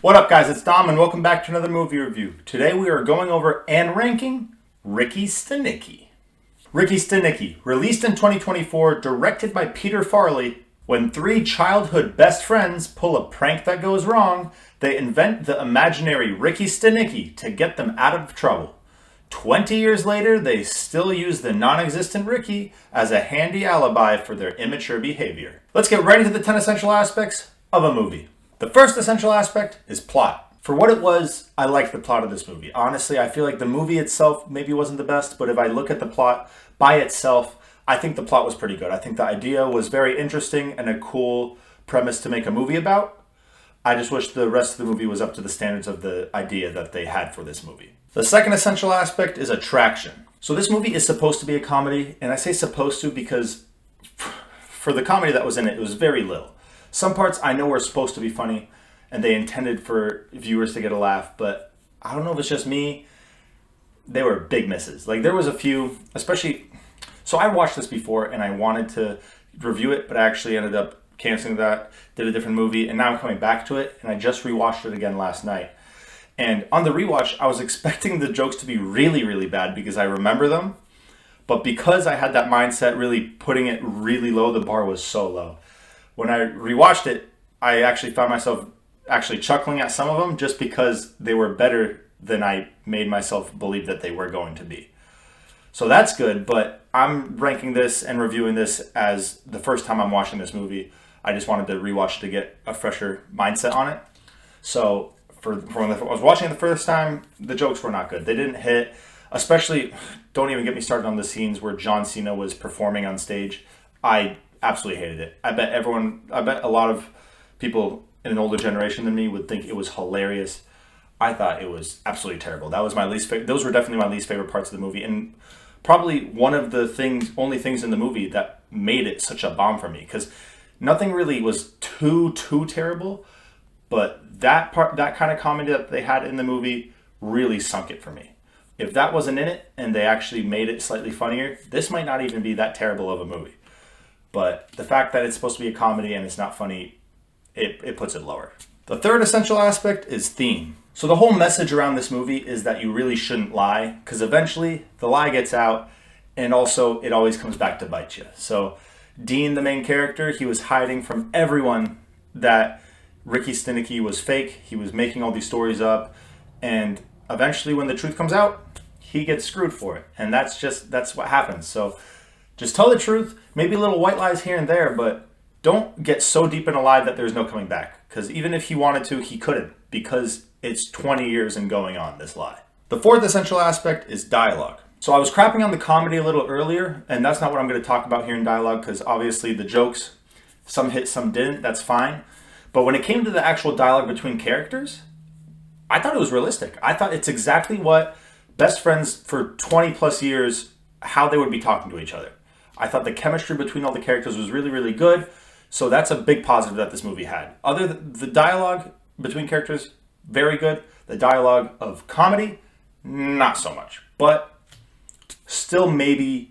What up, guys? It's Dom, and welcome back to another movie review. Today we are going over and ranking Ricky Stanicky. Ricky Stanicky, released in 2024, directed by Peter Farley. When three childhood best friends pull a prank that goes wrong, they invent the imaginary Ricky Stanicky to get them out of trouble. 20 years later, they still use the non-existent Ricky as a handy alibi for their immature behavior. Let's get right into the 10 essential aspects of a movie. The first essential aspect is plot. For what it was, I liked the plot of this movie. Honestly, I feel like the movie itself maybe wasn't the best, but if I look at the plot by itself, I think the plot was pretty good. I think the idea was very interesting and a cool premise to make a movie about. I just wish the rest of the movie was up to the standards of the idea that they had for this movie. The second essential aspect is attraction. So this movie is supposed to be a comedy, and I say supposed to because for the comedy that was in it, it was very little. Some parts I know were supposed to be funny, and they intended for viewers to get a laugh, but I don't know if it's just me. They were big misses. Like, there was a few, especially... So I watched this before, and I wanted to review it, but I actually ended up canceling that, did a different movie, and now I'm coming back to it, and I just rewatched it again last night. And on the rewatch, I was expecting the jokes to be really, really bad because I remember them, but because I had that mindset, really putting it really low, the bar was so low. When I rewatched it, I actually found myself actually chuckling at some of them just because they were better than I made myself believe that they were going to be. So that's good, but I'm ranking this and reviewing this as the first time I'm watching this movie. I just wanted to rewatch to get a fresher mindset on it. So for when I was watching it the first time, the jokes were not good. They didn't hit, especially, don't even get me started on the scenes where John Cena was performing on stage. I absolutely hated it. I bet a lot of people in an older generation than me would think it was hilarious. I thought it was absolutely terrible. That was my least favorite. Those were definitely my least favorite parts of the movie, and probably one of the only things in the movie that made it such a bomb for me, because nothing really was too terrible, but that kind of comedy that they had in the movie really sunk it for me. If that wasn't in it and they actually made it slightly funnier, this might not even be that terrible of a movie. But the fact that it's supposed to be a comedy and it's not funny, it puts it lower. The third essential aspect is theme. So the whole message around this movie is that you really shouldn't lie, because eventually the lie gets out, and also it always comes back to bite you. So Dean, the main character, he was hiding from everyone that Ricky Stanicky was fake. He was making all these stories up, and eventually when the truth comes out, he gets screwed for it. And that's what happens. So just tell the truth, maybe little white lies here and there, but don't get so deep in a lie that there's no coming back. Because even if he wanted to, he couldn't, because it's 20 years and going on, this lie. The fourth essential aspect is dialogue. So I was crapping on the comedy a little earlier, and that's not what I'm going to talk about here in dialogue, because obviously the jokes, some hit, some didn't, that's fine. But when it came to the actual dialogue between characters, I thought it was realistic. I thought it's exactly what best friends for 20 plus years, how they would be talking to each other. I thought the chemistry between all the characters was really, really good. So that's a big positive that this movie had. The dialogue between characters, very good. The dialogue of comedy, not so much. But still maybe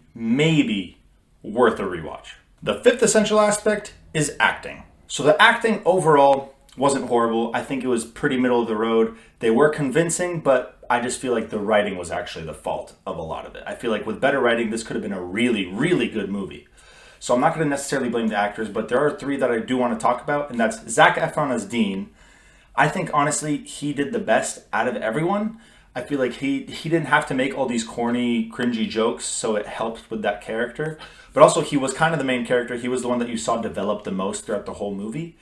worth a rewatch. The fifth essential aspect is acting. So the acting overall wasn't horrible. I think it was pretty middle of the road. They were convincing, but I just feel like the writing was actually the fault of a lot of it. I feel like with better writing, this could have been a really, really good movie. So I'm not going to necessarily blame the actors, but there are three that I do want to talk about, and that's Zac Efron as Dean. I think, honestly, he did the best out of everyone. I feel like he didn't have to make all these corny, cringy jokes, so it helped with that character. But also, he was kind of the main character. He was the one that you saw develop the most throughout the whole movie.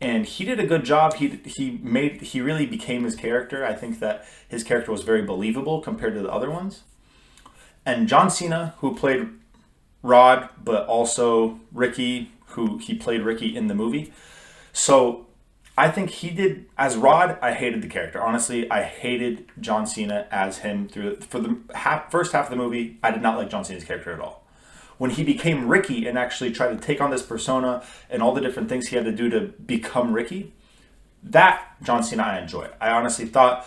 And he did a good job. He really became his character. I think that his character was very believable compared to the other ones. And John Cena, who played Rod, but also Ricky, he played Ricky in the movie. So I think he did, as Rod, I hated the character. Honestly, I hated John Cena as him for the first half of the movie. I did not like John Cena's character at all. When he became Ricky and actually tried to take on this persona and all the different things he had to do to become Ricky, that John Cena I enjoyed. I honestly thought,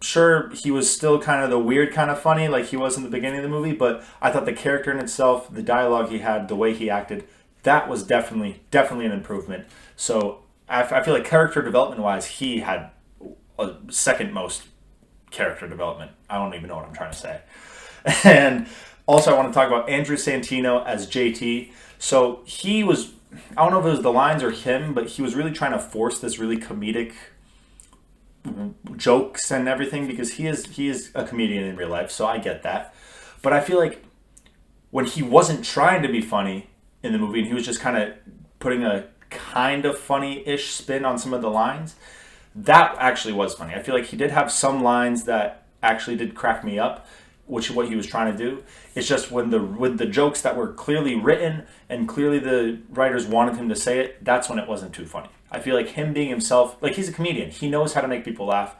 sure, he was still kind of the weird kind of funny like he was in the beginning of the movie, but I thought the character in itself, the dialogue he had, the way he acted, that was definitely an improvement. So I feel like character development-wise, he had second most character development. I don't even know what I'm trying to say. And also, I want to talk about Andrew Santino as JT. So he was, I don't know if it was the lines or him, but he was really trying to force this really comedic jokes and everything, because he is a comedian in real life, so I get that. But I feel like when he wasn't trying to be funny in the movie and he was just kind of putting a kind of funny-ish spin on some of the lines, that actually was funny. I feel like he did have some lines that actually did crack me up, which is what he was trying to do. It's just when with the jokes that were clearly written and clearly the writers wanted him to say it, that's when it wasn't too funny. I feel like him being himself, like, he's a comedian. He knows how to make people laugh.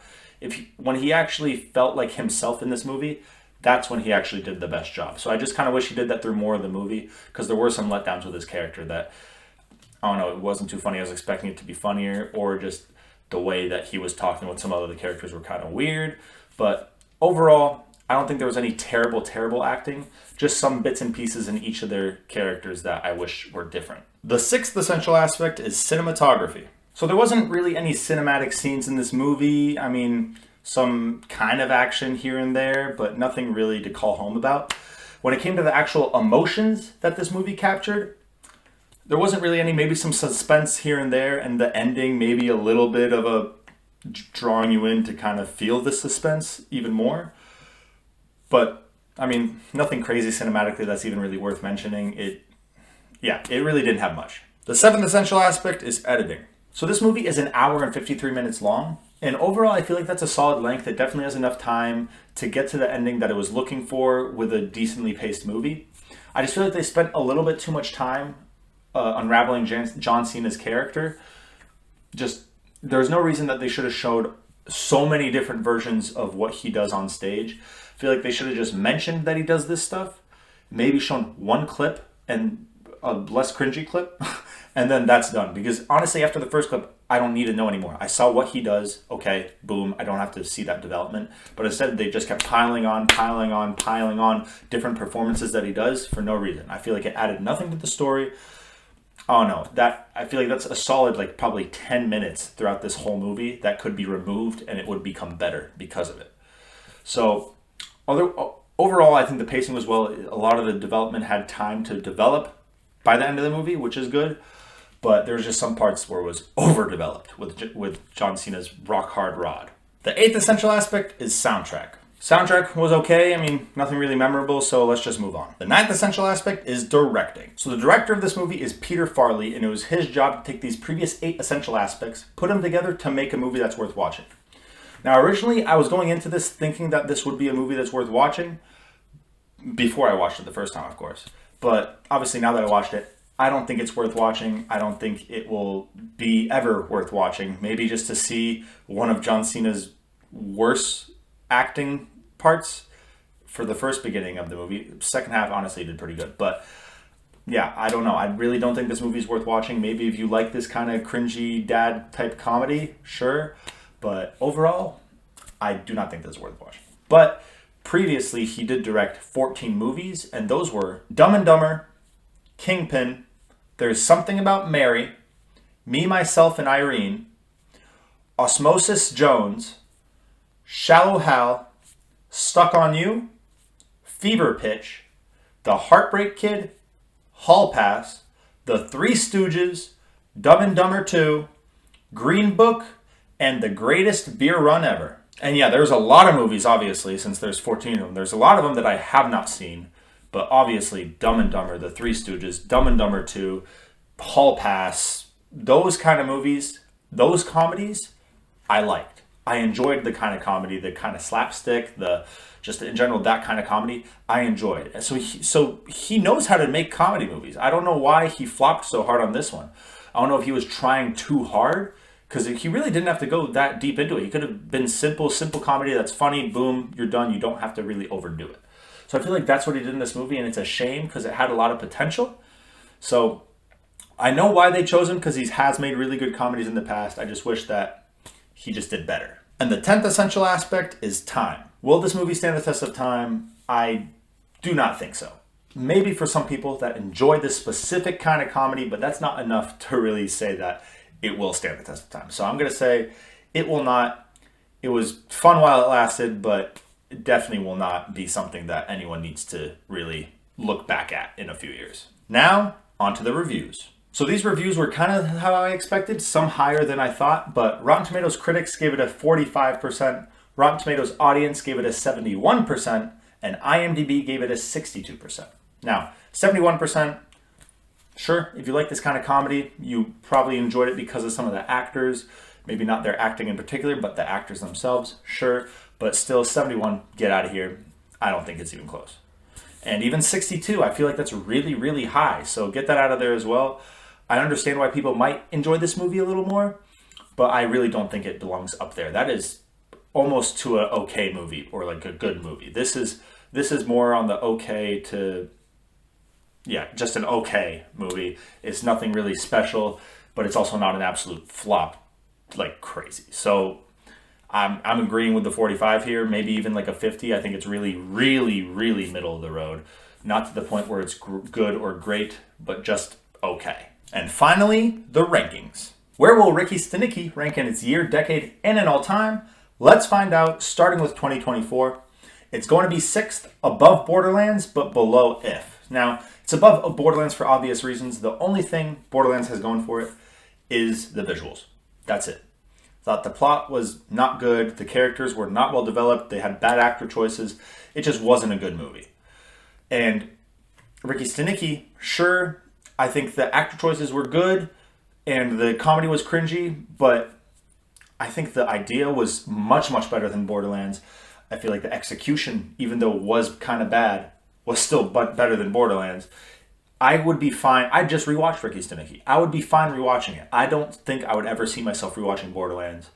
When he actually felt like himself in this movie, that's when he actually did the best job. So I just kind of wish he did that through more of the movie, because there were some letdowns with his character that, I don't know, it wasn't too funny. I was expecting it to be funnier, or just the way that he was talking with some other characters were kind of weird. But overall, I don't think there was any terrible acting, just some bits and pieces in each of their characters that I wish were different. The sixth essential aspect is cinematography. So there wasn't really any cinematic scenes in this movie. I mean, some kind of action here and there, but nothing really to call home about. When it came to the actual emotions that this movie captured, there wasn't really any, maybe some suspense here and there, and the ending maybe a little bit of a drawing you in to kind of feel the suspense even more. But, I mean, nothing crazy cinematically that's even really worth mentioning. It really didn't have much. The seventh essential aspect is editing. So this movie is an hour and 53 minutes long. And overall, I feel like that's a solid length. It definitely has enough time to get to the ending that it was looking for with a decently paced movie. I just feel like they spent a little bit too much time unraveling John Cena's character. Just, there's no reason that they should have showed so many different versions of what he does on stage. I feel like they should have just mentioned that he does this stuff, maybe shown one clip and a less cringy clip, and then that's done. Because honestly, after the first clip, I don't need to know anymore. I saw what he does. Okay, boom. I don't have to see that development. But instead, they just kept piling on different performances that he does for no reason. I feel like it added nothing to the story. Oh no, I feel like that's a solid, like, probably 10 minutes throughout this whole movie that could be removed and it would become better because of it. So, overall, I think the pacing was well. A lot of the development had time to develop by the end of the movie, which is good. But there's just some parts where it was overdeveloped with John Cena's rock hard rod. The eighth essential aspect is soundtrack. Soundtrack was okay. I mean, nothing really memorable, so let's just move on. The ninth essential aspect is directing. So the director of this movie is Peter Farrelly, and it was his job to take these previous 8 essential aspects, put them together to make a movie that's worth watching. Now, originally, I was going into this thinking that this would be a movie that's worth watching, before I watched it the first time, of course. But obviously, now that I watched it, I don't think it's worth watching. I don't think it will be ever worth watching. Maybe just to see one of John Cena's worst acting parts for the first beginning of the movie. Second half, honestly, did pretty good. But yeah, I don't know. I really don't think this movie's worth watching. Maybe if you like this kind of cringy dad type comedy, sure. But overall, I do not think this is worth watching. But previously, he did direct 14 movies, and those were Dumb and Dumber, Kingpin, There's Something About Mary, Me, Myself, and Irene, Osmosis Jones, Shallow Hal, Stuck on You, Fever Pitch, The Heartbreak Kid, Hall Pass, The Three Stooges, Dumb and Dumber 2, Green Book, and The Greatest Beer Run Ever. And yeah, there's a lot of movies, obviously, since there's 14 of them. There's a lot of them that I have not seen, but obviously Dumb and Dumber, The Three Stooges, Dumb and Dumber 2, Hall Pass, those kind of movies, those comedies, I liked. I enjoyed the kind of comedy, the kind of slapstick, just in general, that kind of comedy, I enjoyed. So he knows how to make comedy movies. I don't know why he flopped so hard on this one. I don't know if he was trying too hard, because he really didn't have to go that deep into it. He could have been simple comedy that's funny, boom, you're done. You don't have to really overdo it. So I feel like that's what he did in this movie, and it's a shame because it had a lot of potential. So I know why they chose him, because he has made really good comedies in the past. I just wish that he just did better. And the 10th essential aspect is time. Will this movie stand the test of time? I do not think so. Maybe for some people that enjoy this specific kind of comedy, but that's not enough to really say that it will stand the test of time. So I'm going to say it will not. It was fun while it lasted, but it definitely will not be something that anyone needs to really look back at in a few years. Now, on to the reviews. So these reviews were kind of how I expected, some higher than I thought, but Rotten Tomatoes critics gave it a 45%, Rotten Tomatoes audience gave it a 71%, and IMDb gave it a 62%. Now, 71%, sure, if you like this kind of comedy, you probably enjoyed it because of some of the actors, maybe not their acting in particular, but the actors themselves, sure, but still 71, get out of here. I don't think it's even close. And even 62, I feel like that's really, really high, so get that out of there as well. I understand why people might enjoy this movie a little more, but I really don't think it belongs up there. That is almost to a okay movie or like a good movie. This is more on the okay to, yeah, just an okay movie. It's nothing really special, but it's also not an absolute flop like crazy. So I'm agreeing with the 45 here, maybe even like a 50. I think it's really, really, really middle of the road. Not to the point where it's good or great, but just okay. And finally, the rankings. Where will Ricky Stanicky rank in its year, decade, and in all time? Let's find out, starting with 2024. It's going to be 6th, above Borderlands, but below If. Now, it's above Borderlands for obvious reasons. The only thing Borderlands has going for it is the visuals. That's it. Thought the plot was not good. The characters were not well developed. They had bad actor choices. It just wasn't a good movie. And Ricky Stanicky, sure, I think the actor choices were good and the comedy was cringy, but I think the idea was much, much better than Borderlands. I feel like the execution, even though it was kind of bad, was still better than Borderlands. I would be fine. I just rewatched Ricky Stanicky. I would be fine rewatching it. I don't think I would ever see myself rewatching Borderlands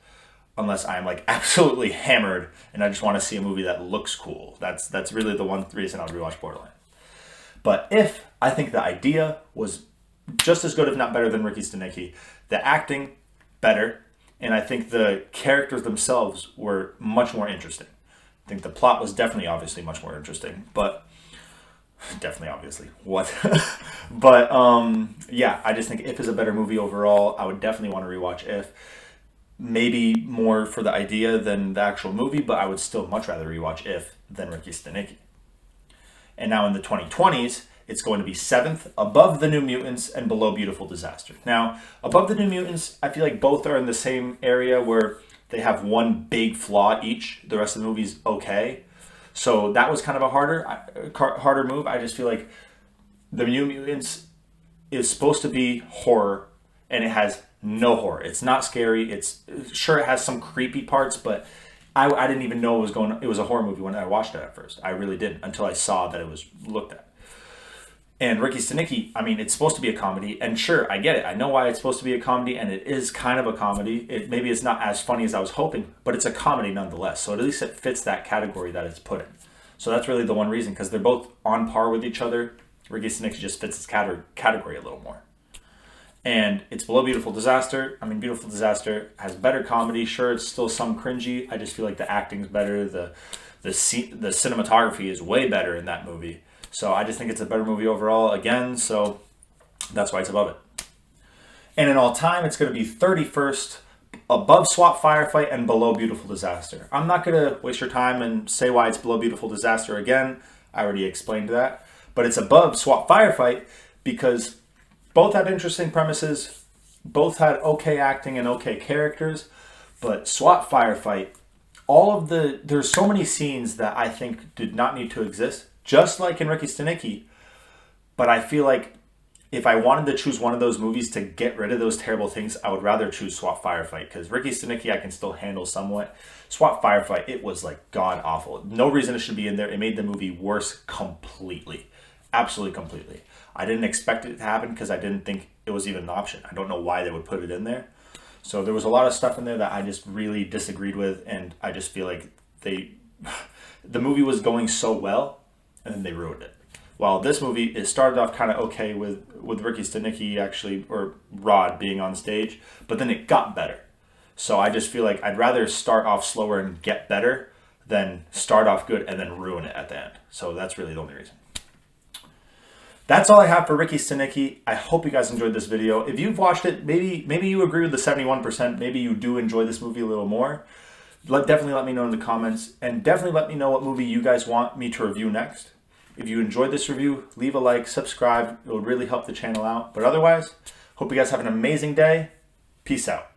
unless I'm like absolutely hammered and I just want to see a movie that looks cool. That's really the one reason I would rewatch Borderlands. But If, I think the idea was just as good, if not better, than Ricky Stanicky. The acting, better. And I think the characters themselves were much more interesting. I think the plot was definitely, obviously, much more interesting. But, definitely, obviously. What? But, yeah, I just think If is a better movie overall. I would definitely want to rewatch If. Maybe more for the idea than the actual movie, but I would still much rather rewatch If than Ricky Stanicky. And now in the 2020s, it's going to be 7th, above The New Mutants and below Beautiful Disaster. Now, above The New Mutants, I feel like both are in the same area where they have one big flaw each. The rest of the movie's okay. So that was kind of a harder move. I just feel like The New Mutants is supposed to be horror, and it has no horror. It's not scary. It's sure it has some creepy parts, but I didn't even know it was a horror movie when I watched it at first. I really didn't until I saw that it was looked at. And Ricky Stanicky, I mean, it's supposed to be a comedy, and sure, I get it. I know why it's supposed to be a comedy, and it is kind of a comedy. Maybe it's not as funny as I was hoping, but it's a comedy nonetheless. So at least it fits that category that it's put in. So that's really the one reason, because they're both on par with each other. Ricky Stanicky just fits its category a little more. And it's below Beautiful Disaster. I mean, Beautiful Disaster has better comedy. Sure, it's still some cringy. I just feel like the acting's better. The cinematography is way better in that movie. So I just think it's a better movie overall again. So that's why it's above it. And in all time, it's going to be 31st, above SWAT Firefight and below Beautiful Disaster. I'm not going to waste your time and say why it's below Beautiful Disaster again. I already explained that. But it's above SWAT Firefight because both had interesting premises, both had okay acting and okay characters, but SWAT Firefight, there's so many scenes that I think did not need to exist, just like in Ricky Stanicky, but I feel like if I wanted to choose one of those movies to get rid of those terrible things, I would rather choose SWAT Firefight, because Ricky Stanicky I can still handle somewhat. SWAT Firefight, it was like god awful. No reason it should be in there. It made the movie worse completely. Absolutely completely. I didn't expect it to happen because I didn't think it was even an option. I don't know why they would put it in there. So there was a lot of stuff in there that I just really disagreed with, and I just feel like the movie was going so well, and then they ruined it. While this movie, it started off kind of okay with Ricky Stanicky actually, or Rod being on stage, but then it got better. So I just feel like I'd rather start off slower and get better than start off good and then ruin it at the end. So that's really the only reason. That's all I have for Ricky Stanicky. I hope you guys enjoyed this video. If you've watched it, maybe you agree with the 71%. Maybe you do enjoy this movie a little more. Definitely let me know in the comments, and definitely let me know what movie you guys want me to review next. If you enjoyed this review, leave a like, subscribe. It would really help the channel out. But otherwise, hope you guys have an amazing day. Peace out.